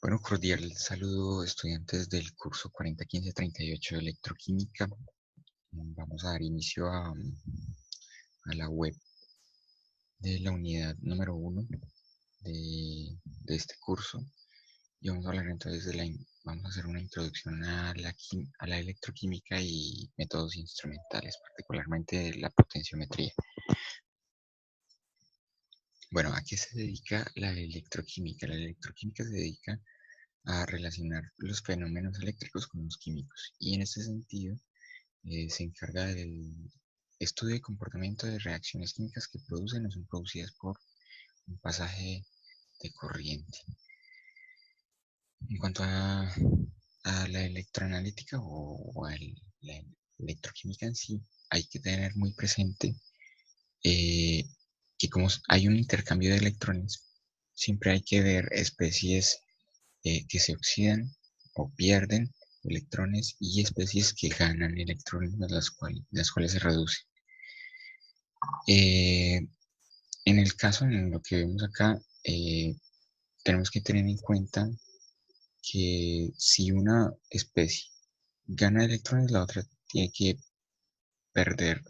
Bueno, cordial saludo estudiantes del curso 401538 de Electroquímica. Vamos a dar inicio a la web de la unidad número 1 de este curso y vamos a hablar entonces vamos a hacer una introducción a la electroquímica y métodos instrumentales, particularmente la potenciometría. Bueno, ¿a qué se dedica la electroquímica? La electroquímica se dedica a relacionar los fenómenos eléctricos con los químicos y en este sentido se encarga del estudio y comportamiento de reacciones químicas que producen o son producidas por un pasaje de corriente. En cuanto a la electroanalítica o a la electroquímica en sí, hay que tener muy presente eh, que como hay un intercambio de electrones, siempre hay que ver especies que se oxidan o pierden electrones y especies que ganan electrones, las cuales se reducen. Eh, en el caso, en lo que vemos acá, tenemos que tener en cuenta que si una especie gana electrones, la otra tiene que perder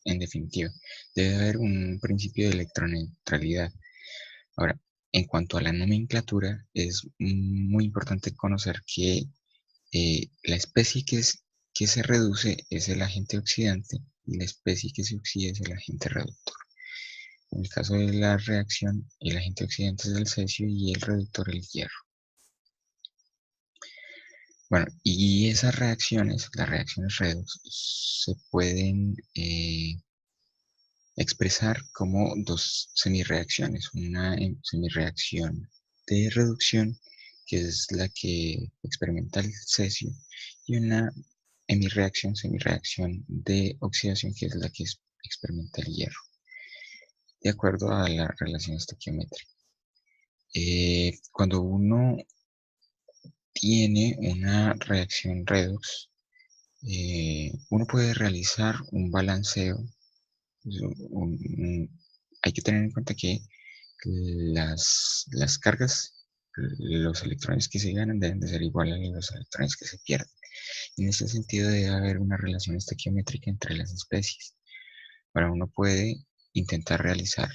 en definitiva. Debe haber un principio de electroneutralidad. Ahora, en cuanto a la nomenclatura, es muy importante conocer que la especie que se reduce es el agente oxidante y la especie que se oxida es el agente reductor. En el caso de la reacción, el agente oxidante es el cesio y el reductor el hierro. Bueno, y esas reacciones, las reacciones redox, se pueden expresar como dos semirreacciones. Una semirreacción de reducción, que es la que experimenta el cesio, y una semirreacción de oxidación, que es la que experimenta el hierro, de acuerdo a la relación estequiométrica. Cuando uno tiene una reacción redox, uno puede realizar un balanceo. Hay que tener en cuenta que las cargas, los electrones que se ganan deben de ser iguales a los electrones que se pierden. En ese sentido debe haber una relación estequiométrica entre las especies. Ahora uno puede intentar realizar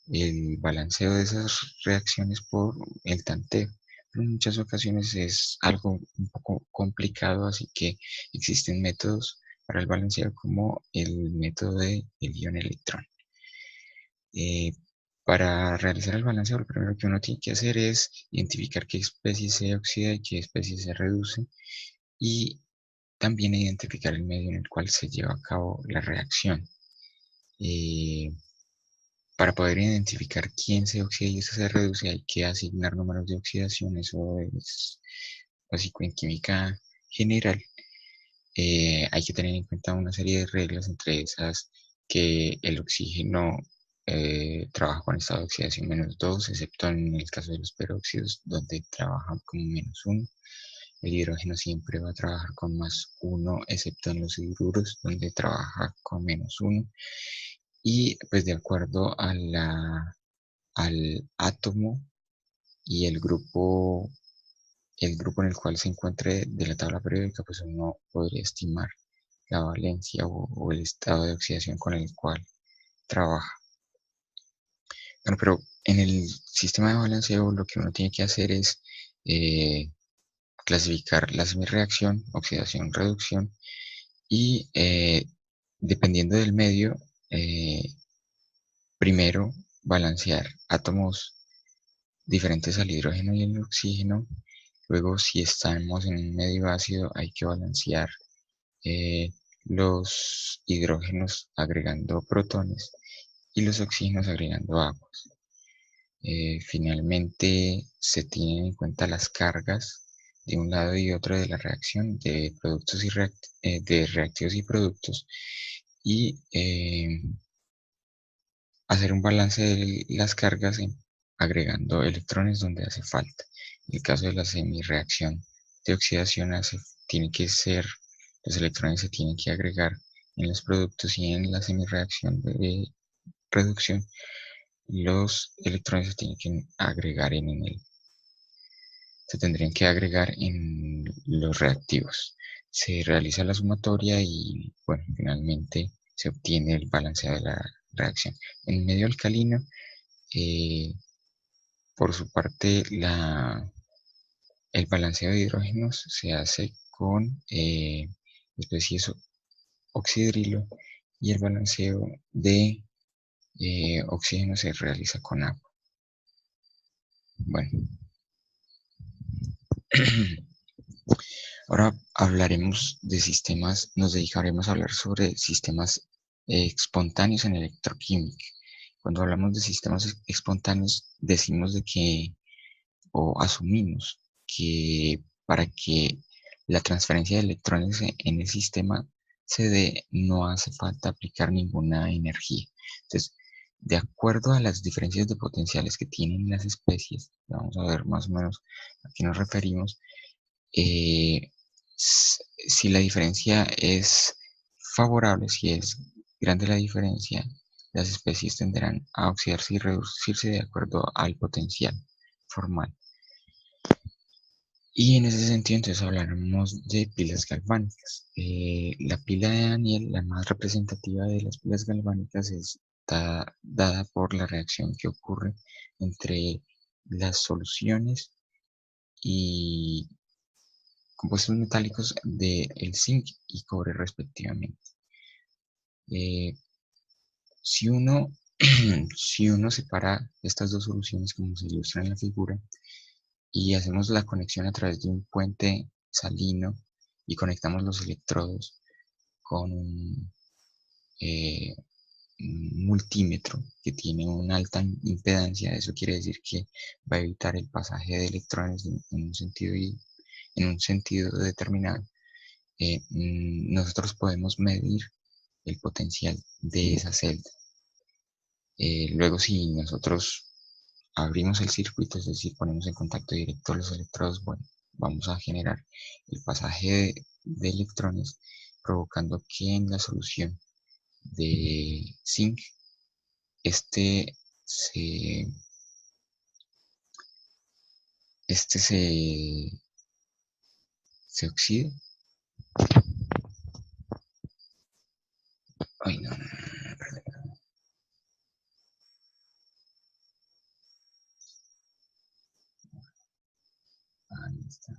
el balanceo de esas reacciones por el tanteo. Pero en muchas ocasiones es algo un poco complicado, así que existen métodos para el balanceo como el método de el ion-electrón. Eh, para realizar el balanceo, lo primero que uno tiene que hacer es identificar qué especie se oxida y qué especie se reduce y también identificar el medio en el cual se lleva a cabo la reacción. Eh, para poder identificar quién se oxida y ese se reduce, hay que asignar números de oxidación. Eso es básico en química general. Hay que tener en cuenta una serie de reglas, entre esas que el oxígeno trabaja con estado de oxidación -2, excepto en el caso de los peróxidos, donde trabajan como -1. El hidrógeno siempre va a trabajar con +1, excepto en los hidruros, donde trabaja con -1. Y pues de acuerdo al átomo y el grupo en el cual se encuentre de la tabla periódica, pues uno podría estimar la valencia o el estado de oxidación con el cual trabaja. Bueno, pero en el sistema de balanceo lo que uno tiene que hacer es clasificar la semirreacción, oxidación, reducción y dependiendo del medio, eh, primero balancear átomos diferentes al hidrógeno y al oxígeno. Luego, si estamos en un medio ácido, hay que balancear eh, los hidrógenos agregando protones y los oxígenos agregando aguas. Finalmente, se tienen en cuenta las cargas de un lado y otro de la reacción de productos de reactivos y productos y hacer un balance de las cargas agregando electrones donde hace falta. En el caso de la semirreacción de oxidación tiene que ser, los electrones se tienen que agregar en los productos y en la semirreacción de reducción los electrones se tienen que agregar en él. se tendrían que agregar en los reactivos. Se realiza la sumatoria y, bueno, finalmente se obtiene el balanceo de la reacción. En el medio alcalino, por su parte, el balanceo de hidrógenos se hace con especies oxidrilo y el balanceo de oxígeno se realiza con agua. Bueno, ahora hablaremos de sistemas, nos dedicaremos a hablar sobre sistemas espontáneos en electroquímica. Cuando hablamos de sistemas espontáneos, decimos de que, o asumimos que para que la transferencia de electrones en el sistema se dé, no hace falta aplicar ninguna energía. Entonces, de acuerdo a las diferencias de potenciales que tienen las especies, vamos a ver más o menos a qué nos referimos. eh, si la diferencia es favorable, si es grande la diferencia, las especies tenderán a oxidarse y reducirse de acuerdo al potencial formal. Y en ese sentido, entonces hablaremos de pilas galvánicas. La pila de Daniel, la más representativa de las pilas galvánicas, está dada por la reacción que ocurre entre las soluciones y compuestos metálicos del zinc y cobre respectivamente. Eh, si uno, si uno separa estas dos soluciones como se ilustra en la figura y hacemos la conexión a través de un puente salino y conectamos los electrodos con eh, un multímetro que tiene una alta impedancia, eso quiere decir que va a evitar el pasaje de electrones en un sentido determinado. Nosotros podemos medir el potencial de esa celda. Luego, si nosotros abrimos el circuito, es decir, ponemos en contacto directo los electrodos, bueno, vamos a generar el pasaje de electrones, provocando que en la solución de zinc este se, este se oxide. Ay, no, no, no, no, perdón. Ahí está.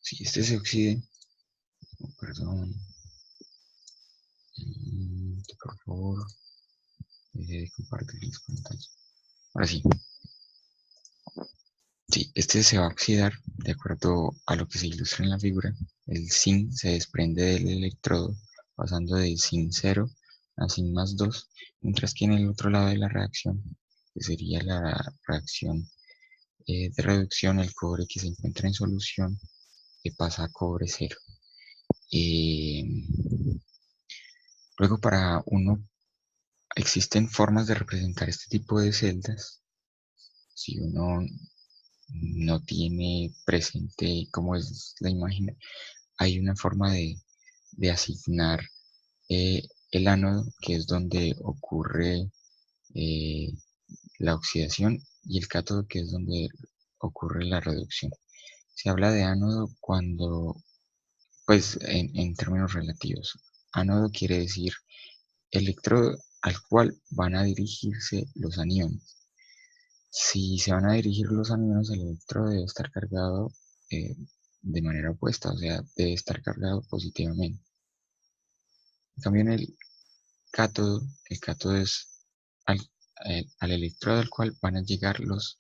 Si este se oxide, oh, perdón, por favor, deje de compartir las pantallas. Ahora sí, sí, este se va a oxidar de acuerdo a lo que se ilustra en la figura. El zinc se desprende del electrodo pasando de zinc 0 a zinc más 2, mientras que en el otro lado de la reacción, que sería la reacción de reducción, el cobre que se encuentra en solución pasa a cobre 0. Eh, Luego existen formas de representar este tipo de celdas. Si uno no tiene presente cómo es la imagen, hay una forma de asignar el ánodo, que es donde ocurre eh, la oxidación, y el cátodo, que es donde ocurre la reducción. Se habla de ánodo cuando, pues en términos relativos, ánodo quiere decir electrodo al cual van a dirigirse los aniones. Si se van a dirigir los aniones, el electrodo debe estar cargado de manera opuesta, o sea, debe estar cargado positivamente. En cambio, en el cátodo es al, al electrodo al cual van a llegar los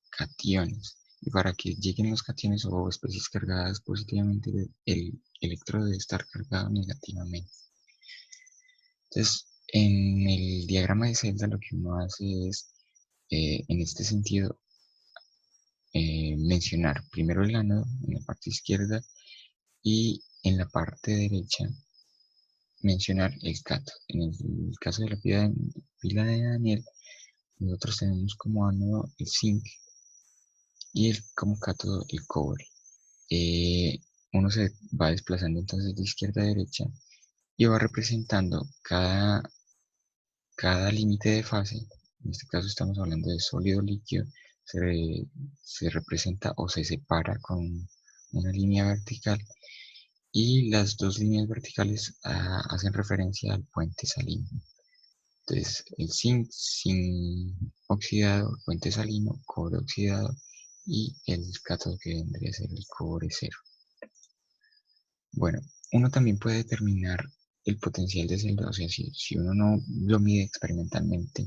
cationes. Y para que lleguen los cationes o especies cargadas positivamente, el electrodo debe estar cargado negativamente. Entonces, en el diagrama de celda lo que uno hace es, en este sentido, mencionar primero el ánodo en la parte izquierda y en la parte derecha mencionar el cátodo. En el caso de la pila de Daniel, nosotros tenemos como ánodo el zinc y como cátodo el cobre. uno se va desplazando entonces de izquierda a derecha y va representando cada límite de fase. En este caso estamos hablando de sólido líquido, se representa o se separa con una línea vertical, y las dos líneas verticales hacen referencia al puente salino. Entonces, el zinc oxidado, el puente salino, cobre oxidado, y el cátodo, que vendría a ser el cobre cero. Bueno, uno también puede determinar el potencial de celda, o sea, si uno no lo mide experimentalmente,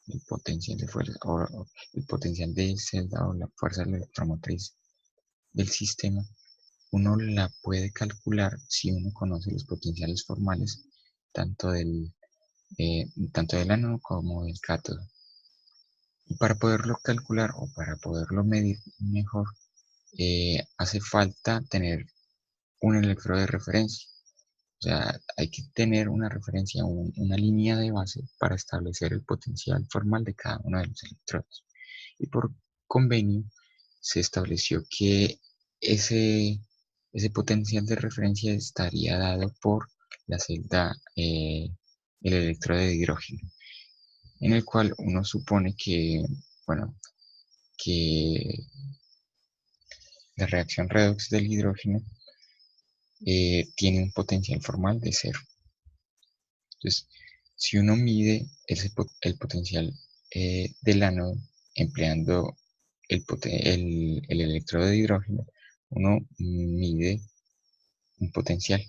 el potencial de fuerza o el potencial de celda o la fuerza electromotriz del sistema, uno la puede calcular si uno conoce los potenciales formales tanto del, tanto del ánodo como del cátodo. Y para poderlo calcular o para poderlo medir mejor, hace falta tener un electrodo de referencia. O sea, hay que tener una referencia, una línea de base para establecer el potencial formal de cada uno de los electrodos. Y por convenio se estableció que ese, ese potencial de referencia estaría dado por la celda, el electrodo de hidrógeno, en el cual uno supone que, bueno, que la reacción redox del hidrógeno tiene un potencial formal de cero. Entonces, si uno mide el potencial del ánodo empleando el electrodo de hidrógeno, uno mide un potencial.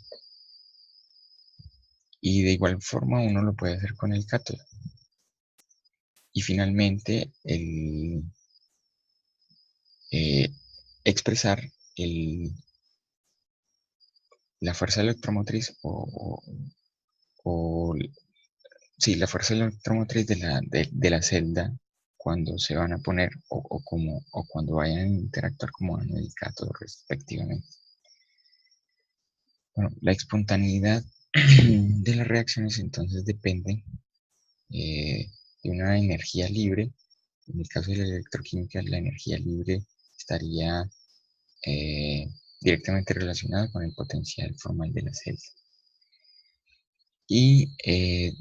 Y de igual forma uno lo puede hacer con el cátodo. Y finalmente, eh, expresar la fuerza electromotriz o sí, la fuerza electromotriz de la celda cuando se van a poner o cuando vayan a interactuar como ánodo y cátodo respectivamente. Bueno, la espontaneidad de las reacciones entonces depende de una energía libre. En el caso de la electroquímica, la energía libre estaría eh, directamente relacionada con el potencial formal de la celda. Y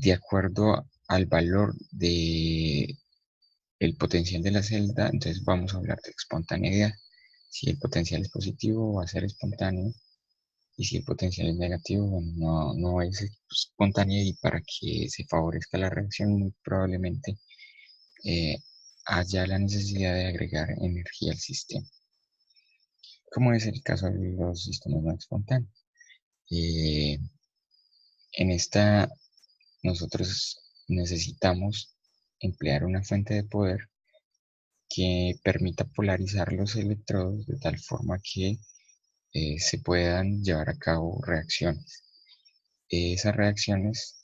de acuerdo al valor de el potencial de la celda, entonces vamos a hablar de espontaneidad. Si el potencial es positivo, va a ser espontáneo, y si el potencial es negativo, bueno, no es espontáneo, y para que se favorezca la reacción, muy probablemente eh, haya la necesidad de agregar energía al sistema, como es el caso de los sistemas no espontáneos. Eh, en esta, nosotros necesitamos emplear una fuente de poder que permita polarizar los electrodos de tal forma que se puedan llevar a cabo reacciones. Esas reacciones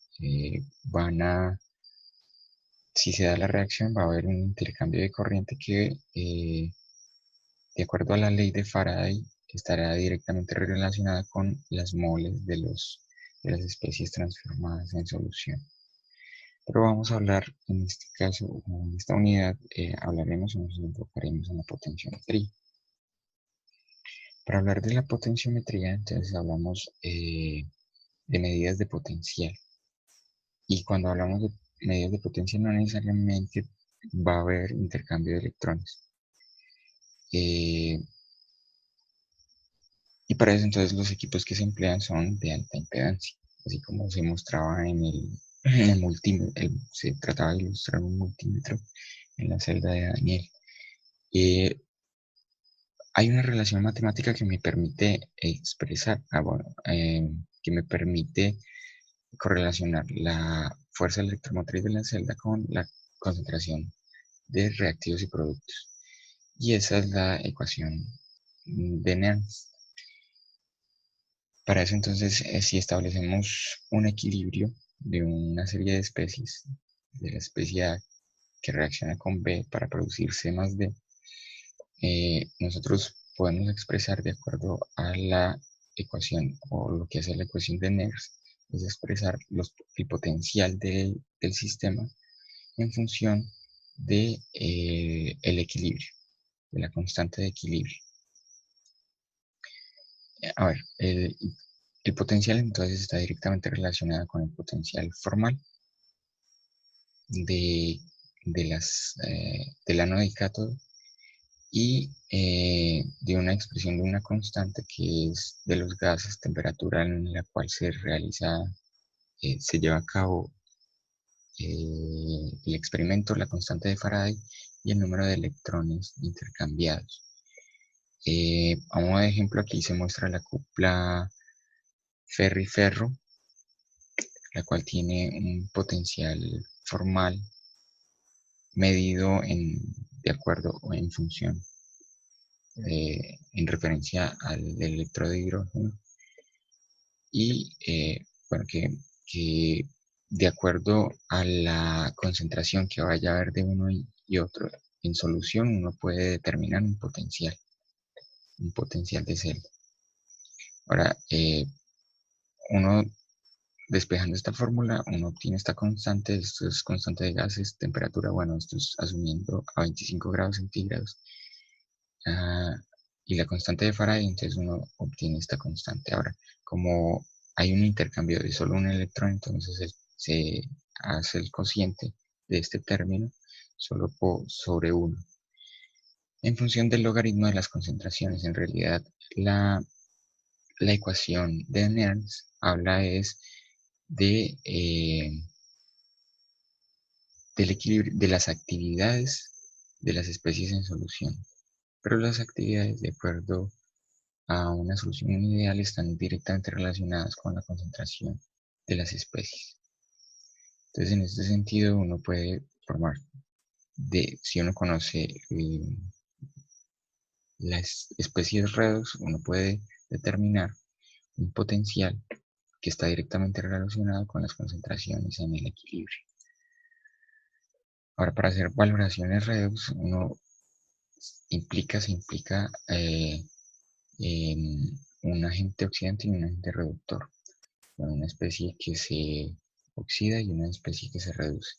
si se da la reacción, va a haber un intercambio de corriente que, de acuerdo a la ley de Faraday, estará directamente relacionada con las moles de las especies transformadas en solución. Pero vamos a hablar, en este caso, o en esta unidad, hablaremos o nos enfocaremos en la potenciometría. Para hablar de la potenciometría, entonces hablamos de medidas de potencial. Y cuando hablamos de medidas de potencia, no necesariamente va a haber intercambio de electrones. Y para eso entonces los equipos que se emplean son de alta impedancia, así como se mostraba en el multímetro, se trataba de ilustrar un multímetro en la celda de Daniel. Eh, Hay una relación matemática que me permite expresar, que me permite correlacionar la fuerza electromotriz de la celda con la concentración de reactivos y productos. Y esa es la ecuación de Nernst. Para eso entonces, si establecemos un equilibrio de una serie de especies, de la especie A que reacciona con B para producir C más D, nosotros podemos expresar de acuerdo a la ecuación, o lo que hace la ecuación de Nernst, es expresar el potencial del sistema en función de el equilibrio, de la constante de equilibrio. A ver, el potencial entonces está directamente relacionado con el potencial formal de, del ánodo del cátodo y de una expresión de una constante que es de los gases, temperatura en la cual se realiza, se lleva a cabo el experimento, la constante de Faraday y el número de electrones intercambiados. A modo de ejemplo, aquí se muestra la cupla Ferri-Ferro, la cual tiene un potencial formal medido de acuerdo o en función, en referencia al electrodo de hidrógeno y bueno, que de acuerdo a la concentración que vaya a haber de uno y otro en solución, uno puede determinar un potencial de celda. Ahora, uno despejando esta fórmula, uno obtiene esta constante, esto es constante de gases, temperatura, bueno, esto es asumiendo a 25 grados centígrados, ah, y la constante de Faraday, entonces uno obtiene esta constante. Ahora, como hay un intercambio de solo un electrón, entonces se hace el cociente de este término solo sobre 1. En función del logaritmo de las concentraciones, en realidad la ecuación de Nernst habla es de, del equilibrio de las actividades de las especies en solución, pero las actividades de acuerdo a una solución ideal están directamente relacionadas con la concentración de las especies. Entonces, en este sentido, uno puede formar, si uno conoce las especies redox, uno puede determinar un potencial que está directamente relacionado con las concentraciones en el equilibrio. Ahora, para hacer valoraciones redox, se implica un agente oxidante y un agente reductor. Una especie que se oxida y una especie que se reduce.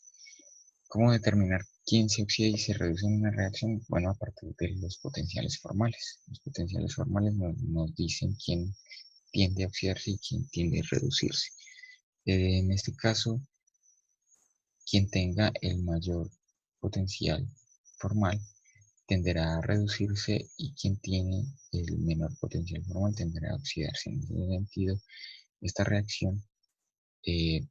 ¿Cómo determinar quién se oxida y se reduce en una reacción? Bueno, a partir de los potenciales formales. Los potenciales formales nos dicen quién tiende a oxidarse y quién tiende a reducirse. En este caso, quien tenga el mayor potencial formal tenderá a reducirse y quien tiene el menor potencial formal tenderá a oxidarse. En ese sentido, esta reacción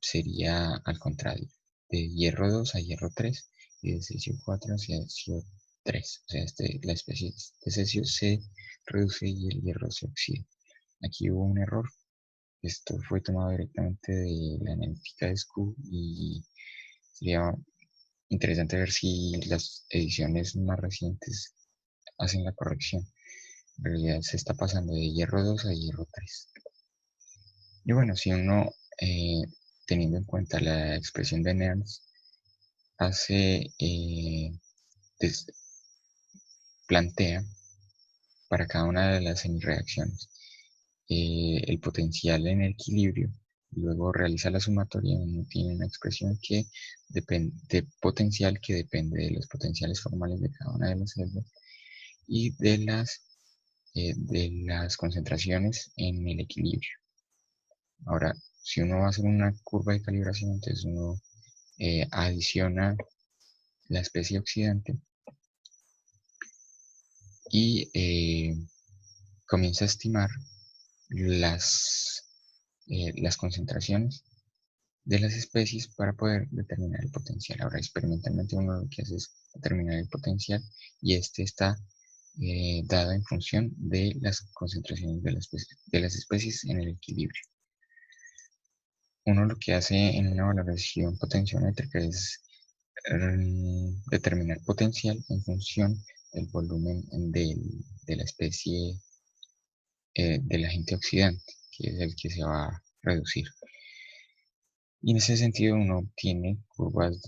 sería al contrario, de hierro 2 a hierro 3 y de cesio 4 a cesio 3. O sea, la especie de cesio se reduce y el hierro se oxida. Aquí hubo un error. Esto fue tomado directamente de la analítica de SKU y sería interesante ver si las ediciones más recientes hacen la corrección. En realidad se está pasando de hierro 2 a hierro 3. Y bueno, si uno, teniendo en cuenta la expresión de Nernst, plantea para cada una de las semireacciones el potencial en el equilibrio, luego realiza la sumatoria, uno tiene una expresión que depende de potencial que depende de los potenciales formales de cada una de las celdas y de las concentraciones en el equilibrio. Ahora, si uno va a hacer una curva de calibración, entonces uno adiciona la especie oxidante y comienza a estimar las concentraciones de las especies para poder determinar el potencial. Ahora, experimentalmente uno lo que hace es determinar el potencial y este está dado en función de las concentraciones de las especies en el equilibrio. Uno lo que hace en una valoración potenciométrica es determinar potencial en función del volumen de la especie del agente oxidante, que es el que se va a reducir. Y en ese sentido uno obtiene curvas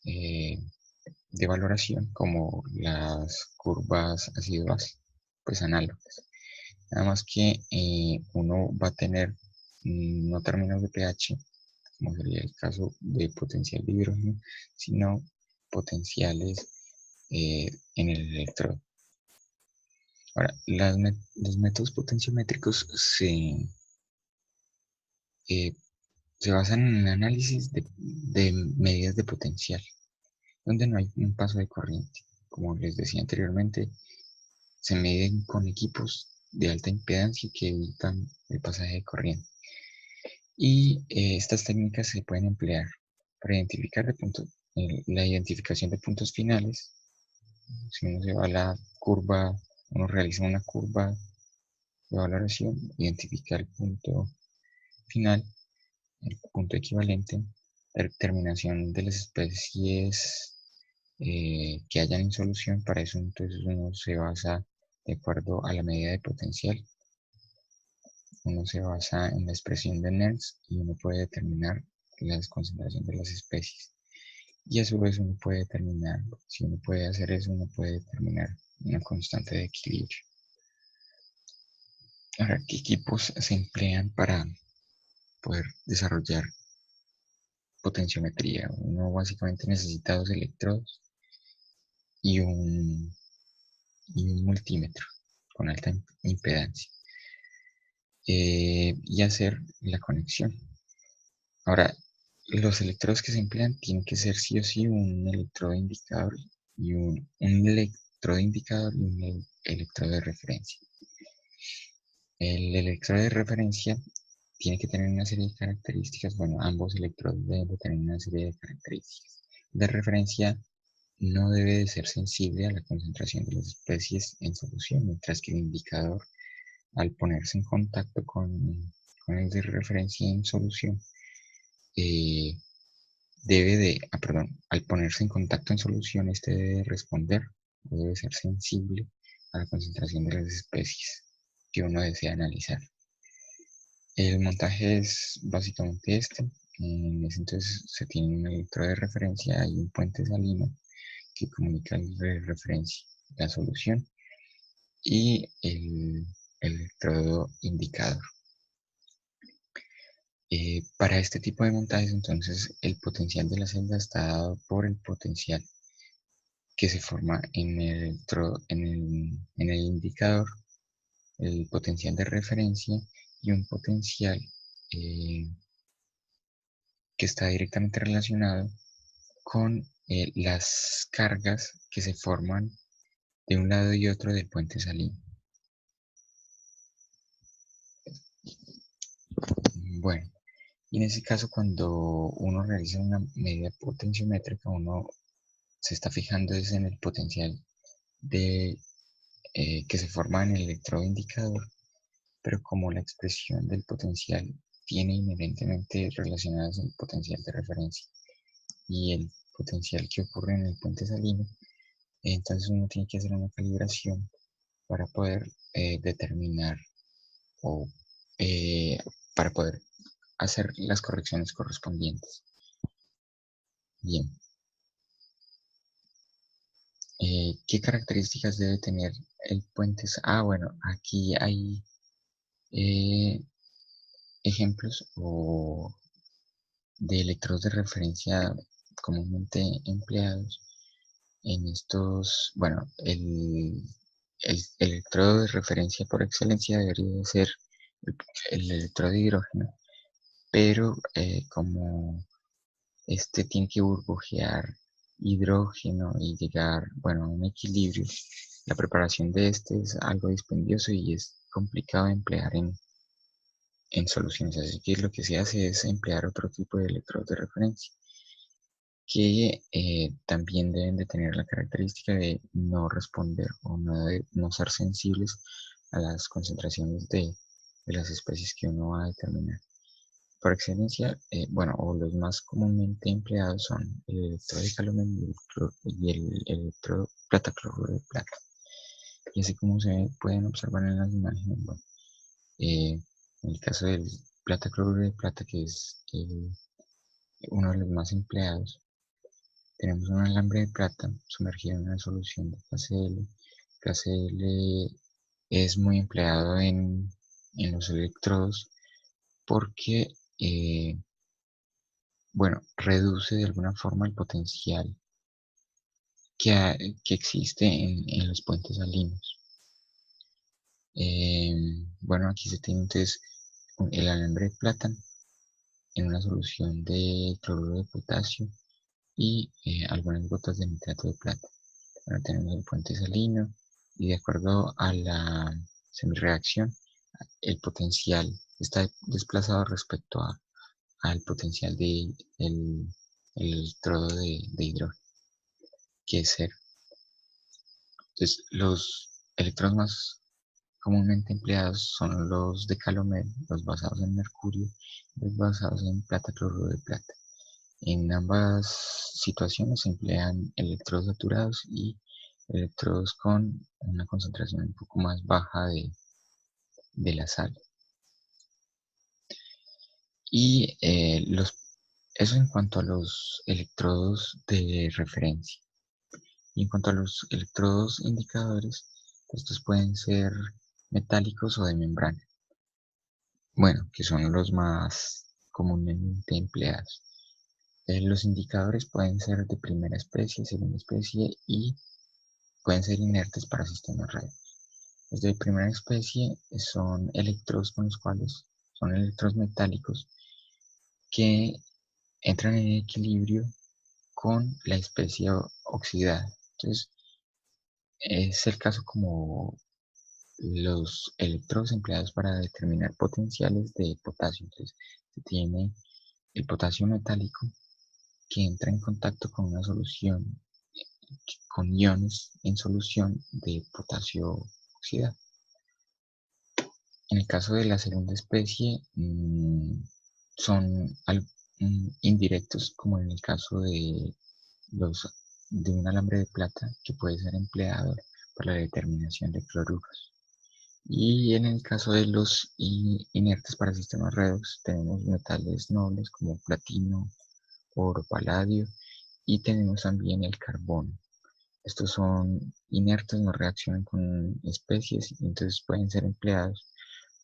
de valoración como las curvas ácido-base, pues análogas. Nada más que uno va a tener no términos de pH, como sería el caso de potencial de hidrógeno, sino potenciales en el electrodo. Ahora, los métodos potenciométricos eh, se basan en el análisis de medidas de potencial, donde no hay un paso de corriente. Como les decía anteriormente, se miden con equipos de alta impedancia que evitan el pasaje de corriente. Y estas técnicas se pueden emplear para identificar la identificación de puntos finales. Si uno se va a la curva, uno realiza una curva de valoración, identifica el punto final, el punto equivalente, determinación de las especies que hayan en solución. Para eso entonces uno se basa de acuerdo a la medida de potencial. Uno se basa en la expresión de Nernst y uno puede determinar la concentración de las especies. Y a su vez uno puede determinar, si uno puede hacer eso, uno puede determinar una constante de equilibrio. Ahora, ¿qué equipos se emplean para poder desarrollar potenciometría? Uno básicamente necesita dos electrodos y un multímetro con alta impedancia y hacer la conexión. Ahora, los electrodos que se emplean tienen que ser sí o sí un electrodo indicador y un electrodo indicador y un electrodo de referencia. El electrodo de referencia tiene que tener una serie de características. Bueno, ambos electrodos deben de tener una serie de características. De referencia no debe de ser sensible a la concentración de las especies en solución, mientras que el indicador, al ponerse en contacto con el de referencia en solución, eh, al ponerse en contacto en solución, este debe responder o debe ser sensible a la concentración de las especies que uno desea analizar. El montaje es básicamente este. En ese entonces se tiene un electrodo de referencia y un puente salino que comunica el de referencia, la solución y el electrodo indicador. Para este tipo de montajes, entonces, el potencial de la celda está dado por el potencial que se forma en el indicador, el potencial de referencia y un potencial eh, que está directamente relacionado con las cargas que se forman de un lado y otro del puente salino. Bueno, y en ese caso, cuando uno realiza una medida potenciométrica, uno se está fijando en el potencial de, que se forma en el electrodo indicador, pero como la expresión del potencial tiene inherentemente relacionadas el potencial de referencia y el potencial que ocurre en el puente salino, entonces uno tiene que hacer una calibración para poder determinar o eh, para poder hacer las correcciones correspondientes. Bien, ¿qué características debe tener el puente? Bueno, aquí hay eh, ejemplos de electrodos de referencia comúnmente empleados en estos. Bueno, el electrodo de referencia por excelencia debería ser el electrodo de hidrógeno, pero como este tiene que burbujear hidrógeno y llegar, bueno, a un equilibrio, la preparación de este es algo dispendioso y es complicado de emplear en soluciones. Así que lo que se hace es emplear otro tipo de electrodos de referencia que también deben de tener la característica de no responder o no ser sensibles a las concentraciones de las especies que uno va a determinar. Por excelencia, bueno, o los más comúnmente empleados son el electrodo de aluminio y el electrodo plata cloruro de plata. Y así como se pueden observar en las imágenes, bueno, en el caso del plata cloruro de plata, que es uno de los más empleados, tenemos un alambre de plata sumergido en una solución de KCl. KCl es muy empleado en los electrodos porque, bueno, reduce de alguna forma el potencial que existe en los puentes salinos. Bueno, aquí se tiene entonces el alambre de plata en una solución de cloruro de potasio y algunas gotas de nitrato de plata. Ahora tenemos el puente salino y de acuerdo a la semireacción, el potencial está desplazado respecto al potencial del el electrodo de hidrógeno, que es cero. Entonces, los electrodos más comúnmente empleados son los de Calomel, los basados en mercurio, los basados en plata cloruro de plata. En ambas situaciones se emplean electrodos saturados y electrodos con una concentración un poco más baja de la sal. Y eso en cuanto a los electrodos de referencia. Y en cuanto a los electrodos indicadores, estos pueden ser metálicos o de membrana. Bueno, que son los más comúnmente empleados. Los indicadores pueden ser de primera especie, segunda especie y pueden ser inertes para sistemas reales. Los de primera especie son electrodos con los cuales son electrodos metálicos que entran en equilibrio con la especie oxidada. Entonces, es el caso como los electrodos empleados para determinar potenciales de potasio. Entonces, se tiene el potasio metálico que entra en contacto con una solución, con iones en solución de potasio oxidado. En el caso de la segunda especie, son indirectos, como en el caso los, de un alambre de plata que puede ser empleado para la determinación de cloruros. Y en el caso de los inertes para sistemas redox, tenemos metales nobles como platino, oro, paladio y tenemos también el carbono. Estos son inertes, no reaccionan con especies y entonces pueden ser empleados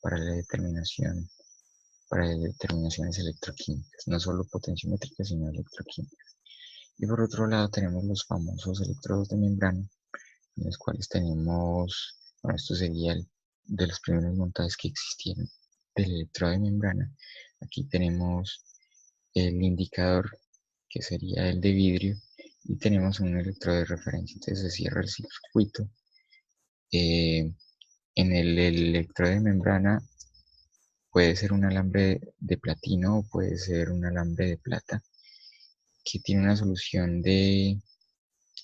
para la determinación, para determinaciones electroquímicas, no solo potenciométricas, sino electroquímicas. Y por otro lado tenemos los famosos electrodos de membrana, en los cuales tenemos, bueno, esto sería de los primeros montajes que existieron del electrodo de membrana. Aquí tenemos el indicador, que sería el de vidrio, y tenemos un electrodo de referencia. Entonces se cierra el circuito. En el electrodo de membrana puede ser un alambre de platino o puede ser un alambre de plata que tiene una solución de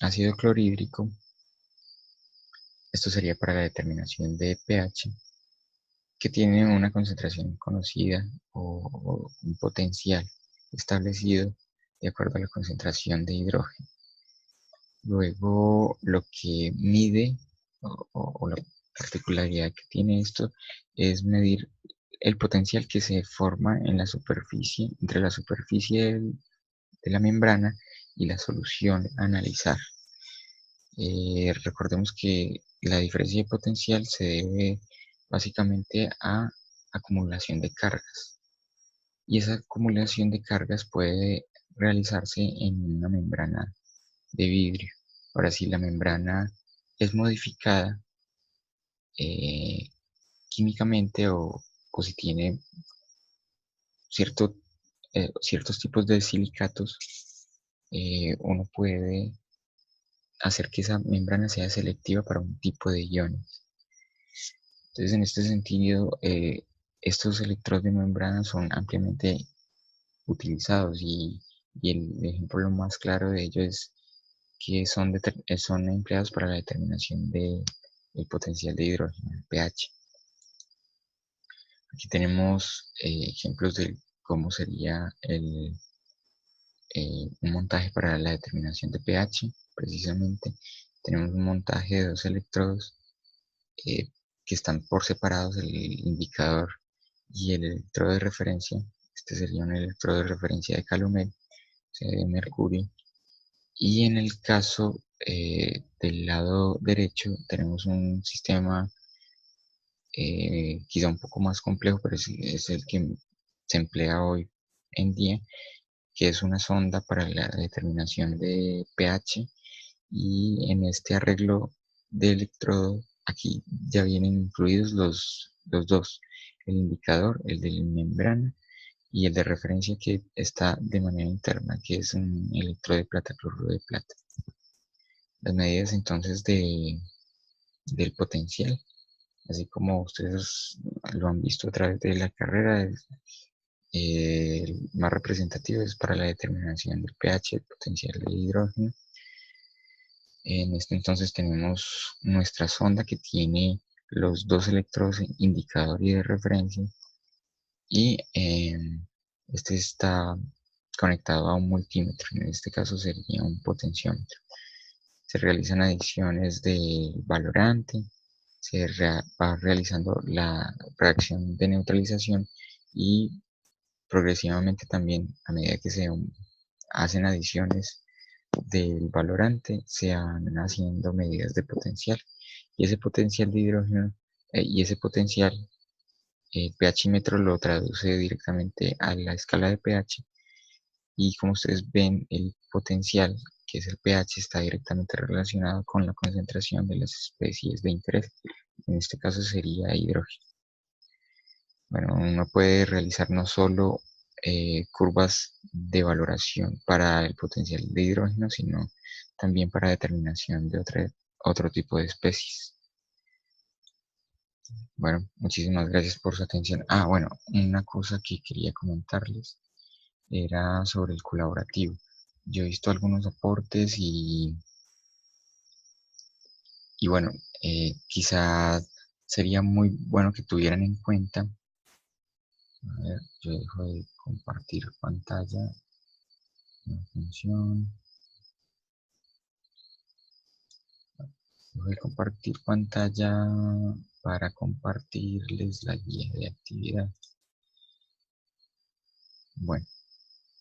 ácido clorhídrico. Esto sería para la determinación de pH, que tiene una concentración conocida o un potencial establecido de acuerdo a la concentración de hidrógeno. Luego, lo que mide o la particularidad que tiene esto es medir el potencial que se forma en la superficie, entre la superficie de la membrana y la solución a analizar. Recordemos que la diferencia de potencial se debe básicamente a acumulación de cargas. Y esa acumulación de cargas puede realizarse en una membrana de vidrio. Ahora, si la membrana es modificada eh, químicamente o si tiene ciertos tipos de silicatos, uno puede hacer que esa membrana sea selectiva para un tipo de iones. Entonces, en este sentido, estos electrodos de membrana son ampliamente utilizados y el ejemplo más claro de ello es que son empleados para la determinación del potencial de hidrógeno, el pH. Aquí tenemos ejemplos de cómo sería un montaje para la determinación de pH. Precisamente tenemos un montaje de dos electrodos eh, que están por separados, el indicador y el electrodo de referencia. Este sería un electrodo de referencia de Calomel, o sea, de mercurio. Y en el caso del lado derecho tenemos un sistema quizá un poco más complejo, pero es el que se emplea hoy en día, que es una sonda para la determinación de pH y en este arreglo de electrodo aquí ya vienen incluidos los dos, el indicador, el de la membrana, y el de referencia que está de manera interna, que es un electrodo de plata, cloruro de plata. Las medidas entonces del potencial, así como ustedes lo han visto a través de la carrera, el más representativo es para la determinación del pH, el potencial de hidrógeno. En este entonces tenemos nuestra sonda que tiene los dos electrodos indicador y de referencia, y este está conectado a un multímetro, en este caso sería un potenciómetro. Se realizan adiciones de valorante, va realizando la reacción de neutralización, y progresivamente también, a medida que se hacen adiciones del valorante, se van haciendo medidas de potencial, y ese potencial de hidrógeno y ese potencial, el pHímetro lo traduce directamente a la escala de pH, y como ustedes ven, el potencial, que es el pH, está directamente relacionado con la concentración de las especies de interés. En este caso sería hidrógeno. Bueno, uno puede realizar no solo curvas de valoración para el potencial de hidrógeno, sino también para determinación de otro tipo de especies. Bueno, muchísimas gracias por su atención. Bueno, una cosa que quería comentarles era sobre el colaborativo. Yo he visto algunos aportes y bueno, quizás sería muy bueno que tuvieran en cuenta. A ver, yo dejo de compartir pantalla. No funciona. Dejo de compartir pantalla para compartirles la guía de actividad. Bueno,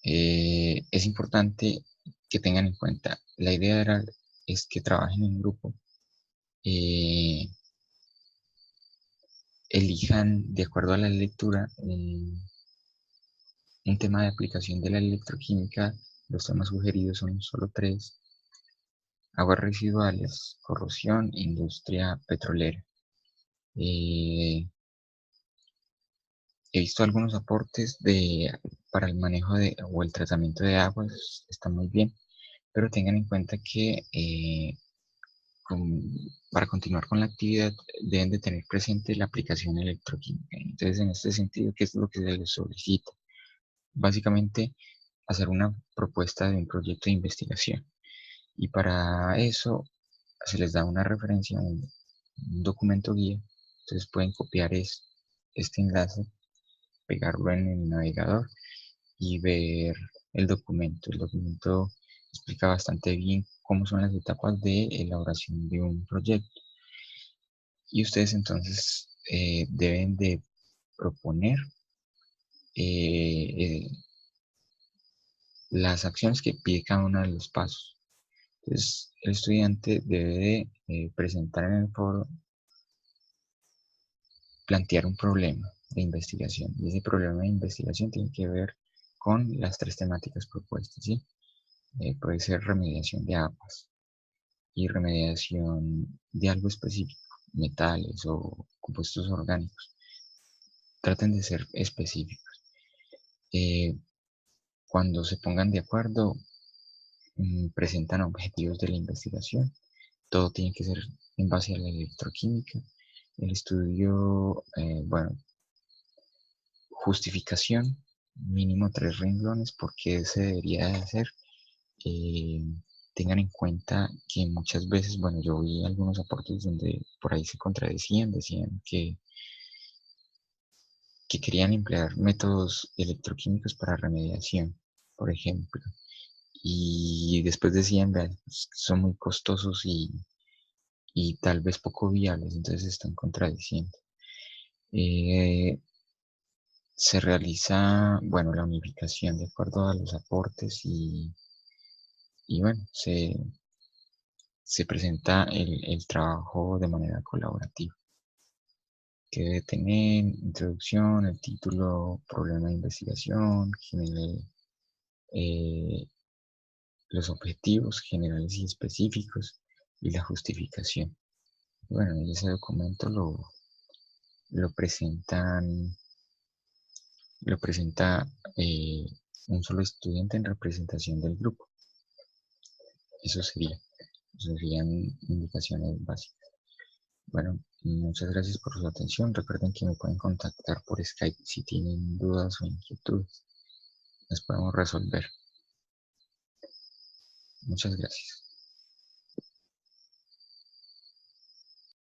es importante que tengan en cuenta, la idea es que trabajen en grupo, elijan de acuerdo a la lectura un tema de aplicación de la electroquímica. Los temas sugeridos son solo tres: aguas residuales, corrosión, industria petrolera. He visto algunos aportes para el manejo o el tratamiento de aguas, está muy bien, pero tengan en cuenta que para continuar con la actividad deben de tener presente la aplicación electroquímica. Entonces, en este sentido, ¿qué es lo que se les solicita? Básicamente, hacer una propuesta de un proyecto de investigación. Y para eso se les da una referencia, un documento guía. Entonces pueden copiar este enlace, pegarlo en el navegador y ver el documento. El documento explica bastante bien cómo son las etapas de elaboración de un proyecto. Y ustedes entonces deben de proponer eh, las acciones que pide cada uno de los pasos. Entonces, el estudiante debe de presentar en el foro, plantear un problema de investigación. Y ese problema de investigación tiene que ver con las tres temáticas propuestas, ¿sí? Puede ser remediación de aguas y remediación de algo específico, metales o compuestos orgánicos. Traten de ser específicos. Cuando se pongan de acuerdo, presentan objetivos de la investigación. Todo tiene que ser en base a la electroquímica. El estudio, bueno, justificación, mínimo 3 renglones, porque se debería de hacer. Eh, Tengan en cuenta que muchas veces, bueno, yo vi algunos aportes donde por ahí se contradecían, decían que querían emplear métodos electroquímicos para remediación, por ejemplo, y después decían, vean, pues, son muy costosos y tal vez poco viables, entonces se están contradiciendo. Se realiza, bueno, la unificación de acuerdo a los aportes y bueno, se presenta el trabajo de manera colaborativa, que debe tener introducción, el título, problema de investigación, eh, los objetivos generales y específicos y la justificación. Bueno, y ese documento lo lo presenta un solo estudiante en representación del grupo. Eso serían indicaciones básicas. Bueno, muchas gracias por su atención. Recuerden que me pueden contactar por Skype si tienen dudas o inquietudes. Las podemos resolver. Muchas gracias.